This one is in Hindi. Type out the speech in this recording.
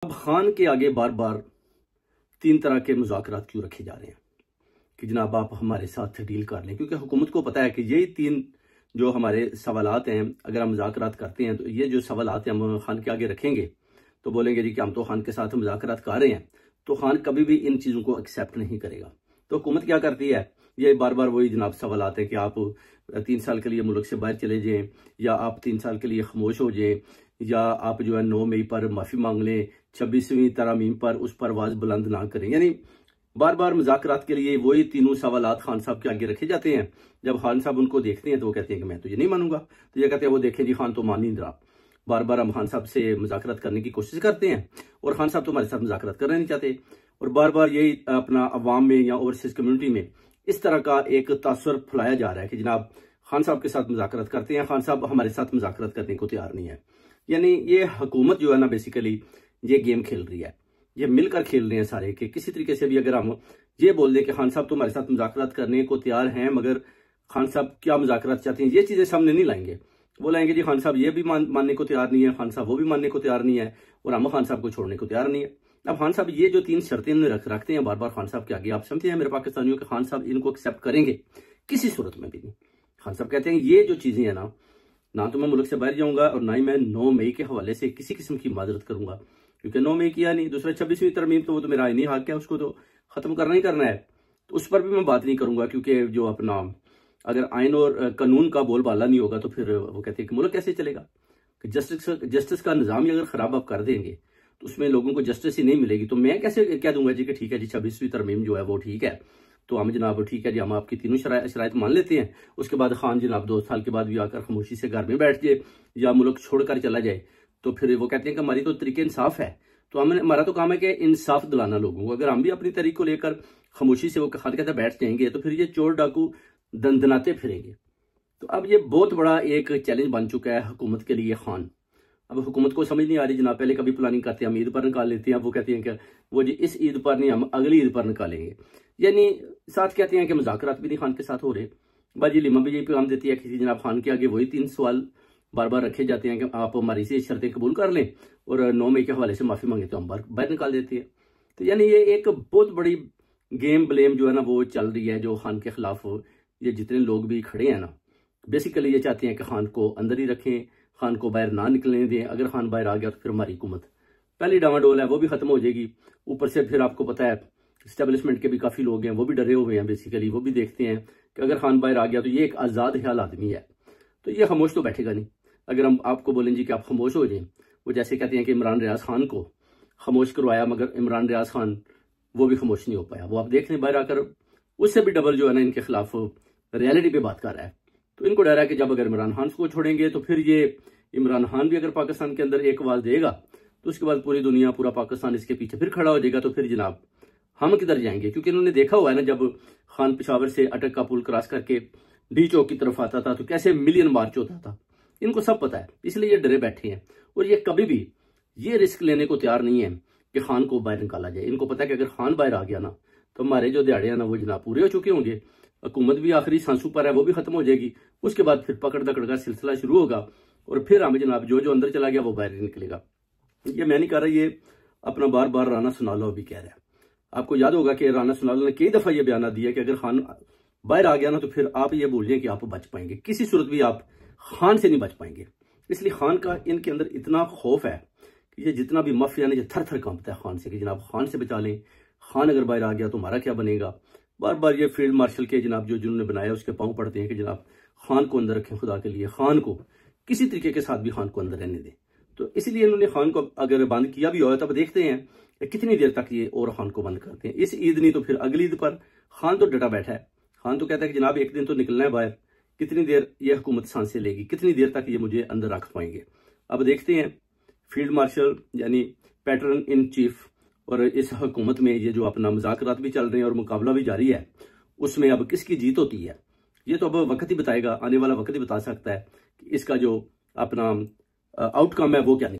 अब खान के आगे बार बार तीन तरह के मुज़ाकरात क्यों रखे जा रहे हैं कि जनाब आप हमारे साथ डील कर लें, क्योंकि हुकूमत को पता है कि यही तीन जो हमारे सवालात हैं, अगर हम मुज़ाकरात करते हैं तो ये जो सवालात हैं हम खान के आगे रखेंगे तो बोलेंगे जी कि हम तो खान के साथ मुज़ाकरात कर रहे हैं, तो खान कभी भी इन चीज़ों को एक्सेप्ट नहीं करेगा। तो हुकूमत क्या करती है, ये बार बार वही जनाब सवालात हैं कि आप 3 साल के लिए मुल्क से बाहर चले जाएं, या आप 3 साल के लिए खामोश हो जाएं, या आप जो है 9 मई पर माफ़ी मांग लें, 26वीं तरमीम पर उस पर आवाज़ बुलंद ना करें। यानी बार बार मुज़ाकरात के लिए वही तीनों सवालात खान साहब के आगे रखे जाते हैं। जब खान साहब उनको देखते हैं तो वो कहते हैं कि मैं तो ये नहीं मानूंगा, तो ये कहते हैं वो देखें जी खान तो मान नहीं रहा। बार बार हम खान साहब से मुज़ाकरात करने की कोशिश करते हैं और खान साहब तो हमारे साथ मुज़ाकरात करना नहीं चाहते, और बार बार यही अपना अवाम में या ओवरसीज कम्युनिटी में इस तरह का एक तासुर फैलाया जा रहा है कि जनाब खान साहब के साथ मुज़ाकरात करते हैं, खान साहब हमारे साथ मुज़ाकरात करने को तैयार नहीं है। यानी ये हुकूमत जो है ना बेसिकली ये गेम खेल रही है, ये मिलकर खेल रहे हैं सारे कि किसी तरीके से भी अगर हम ये बोल दें कि खान साहब तो हमारे साथ मुज़ाकरात करने को तैयार हैं, मगर खान साहब क्या मुज़ाकरात चाहते हैं ये चीज़ें सामने नहीं लाएंगे। वो लाएंगे जी खान साहब ये भी मानने को तैयार नहीं है, खान साहब वो भी मानने को तैयार नहीं है, और हम खान साहब को छोड़ने को तैयार नहीं है। अब खान साहब ये जो 3 शर्तें इन्होंने रखते हैं बार बार खान साहब के आगे, आप समझते हैं मेरे पाकिस्तानियों के खान साहब इनको एक्सेप्ट करेंगे किसी सूरत में भी नहीं। खान साहब कहते हैं ये जो चीज़ें हैं ना तो मैं मुल्क से बाहर जाऊंगा और ना ही मैं 9 मई के हवाले से किसी किस्म की माजरत करूंगा, क्योंकि 9 मई किया नहीं, दूसरा 26वीं तरमीम तो वो तो मेरा आईनी हक है, उसको तो खत्म करना ही करना है, तो उस पर भी मैं बात नहीं करूंगा, क्योंकि जो अपना अगर आइन और कानून का बोलबाला नहीं होगा तो फिर वो कहते हैं कि मुल्क कैसे चलेगा। कि जस्टिस का निज़ाम ही अगर खराब आप कर देंगे तो उसमें लोगों को जस्टिस ही नहीं मिलेगी, तो मैं कैसे कह दूंगा जी कि ठीक है जी 26वीं तरमीम जो है वो ठीक है, तो हम जनाब ठीक है जी हम आपकी तीनों शराइत मान लेते हैं, उसके बाद खान जनाब 2 साल के बाद भी आकर खामोशी से घर में बैठ जाए या मुल्क छोड़कर चला जाए, तो फिर वो कहते हैं कि हमारी तो तरीके इंसाफ है, तो हमारा तो काम है कि इंसाफ दिलाना लोगों को। अगर हम भी अपनी तरीक को लेकर खामोशी से वो खान कहते बैठ जाएंगे तो फिर ये चोर डाकू दंदनाते फिरेंगे। तो अब ये बहुत बड़ा एक चैलेंज बन चुका है हुकूमत के लिए खान। अब हुकूमत को समझ नहीं आ रही जनाब, पहले कभी प्लानिंग करते हैं हम ईद पर निकाल लेते हैं, अब वो कहते हैं कि वो जी इस ईद पर नहीं हम अगली ईद पर निकालेंगे, यानी साथ कहते हैं कि मुज़ाकरात भी नहीं खान के साथ हो रहे। बाजी लिमा भी यही पैगाम देती है कि जनाब खान के आगे वही 3 सवाल बार बार रखे जाते हैं कि आप हमारी से शर्तें कबूल कर लें और 9 मई के हवाले से माफ़ी मांगे तो हम बाहर निकाल देते हैं। तो यानी ये एक बहुत बड़ी गेम ब्लेम जो है ना वो चल रही है, जो खान के खिलाफ ये जितने लोग भी खड़े हैं ना बेसिकली ये चाहते हैं कि खान को अंदर ही रखें, खान को बाहर ना निकलने दें। अगर खान बाहर आ गया तो फिर हमारी हुकूमत पहली डामाडोल है वो भी खत्म हो जाएगी। ऊपर से फिर आपको पता है इस्टेब्लिशमेंट के भी काफ़ी लोग हैं, वो भी डरे हुए हैं, बेसिकली वो भी देखते हैं कि अगर खान बाहर आ गया तो ये एक आज़ाद ख्याल आदमी है, तो ये खामोश तो बैठेगा नहीं। अगर हम आपको बोलें जी कि आप खामोश हो जाएं, वो जैसे कहते हैं कि इमरान रियाज खान को खामोश करवाया मगर इमरान रियाज खान वो भी खामोश नहीं हो पाया, वो आप देख लें बाहर आकर उससे भी डबल जो है ना इनके खिलाफ रियलिटी पे बात कर रहा है। तो इनको डर है कि जब अगर इमरान खान को छोड़ेंगे तो फिर ये इमरान खान भी अगर पाकिस्तान के अंदर एक आवाज़ देगा तो उसके बाद पूरी दुनिया पूरा पाकिस्तान इसके पीछे फिर खड़ा हो जाएगा, तो फिर जनाब हम किधर जाएंगे। क्योंकि इन्होंने देखा हुआ है ना जब खान पेशावर से अटक का पुल क्रॉस करके डी चौक की तरफ आता था तो कैसे मिलियन मार्च होता था, इनको सब पता है, इसलिए ये डरे बैठे हैं और ये कभी भी ये रिस्क लेने को तैयार नहीं है कि खान को बाहर निकाला जाए। इनको पता है कि अगर खान बाहर आ गया ना तो हमारे जो दिहाड़े हैं ना वो जनाब पूरे हो चुके होंगे, हुकूमत भी आखिरी सांसों पर है वो भी खत्म हो जाएगी, उसके बाद फिर पकड़ दकड़ का सिलसिला शुरू होगा और फिर हमें जनाब जो अंदर चला गया वो बाहर ही निकलेगा। ये मैं नहीं कह रहा, ये अपना बार बार राना सुनालो भी कह रहा है। आपको याद होगा कि राना सुनालो ने कई दफा ये बयान दिया कि अगर खान बाहर आ गया ना तो फिर आप ये भूल जाए कि आप बच पाएंगे, किसी सूरत भी आप खान से नहीं बच पाएंगे। इसलिए खान का इनके अंदर इतना खौफ है कि ये जितना भी माफिया ने थर थर कांपता है खान से कि जनाब खान से बचा लें, खान अगर बाहर आ गया तो हमारा क्या बनेगा। बार बार ये फील्ड मार्शल के जनाब जो जिन्होंने बनाया उसके पांव पड़ते हैं कि जनाब खान को अंदर रखें, खुदा के लिए खान को किसी तरीके के साथ भी खान को अंदर रहने दें। तो इसलिए इन्होंने खान को अगर बंद किया भी हो तब देखते हैं कितनी देर तक ये और खान को बंद करते हैं। इस ईद नहीं तो फिर अगली ईद पर खान तो डटा बैठा है, खान तो कहता है कि जनाब एक दिन तो निकलना है बाहर, कितनी देर ये हुकूमत सांसें लेगी, कितनी देर तक ये मुझे अंदर रख पाएंगे। अब देखते हैं फील्ड मार्शल यानी पैटर्न इन चीफ और इस हुकूमत में ये जो अपना मुज़ाकरात भी चल रहे हैं और मुकाबला भी जारी है, उसमें अब किसकी जीत होती है ये तो अब वक्त ही बताएगा, आने वाला वक्त ही बता सकता है कि इसका जो अपना आउटकम है वो क्या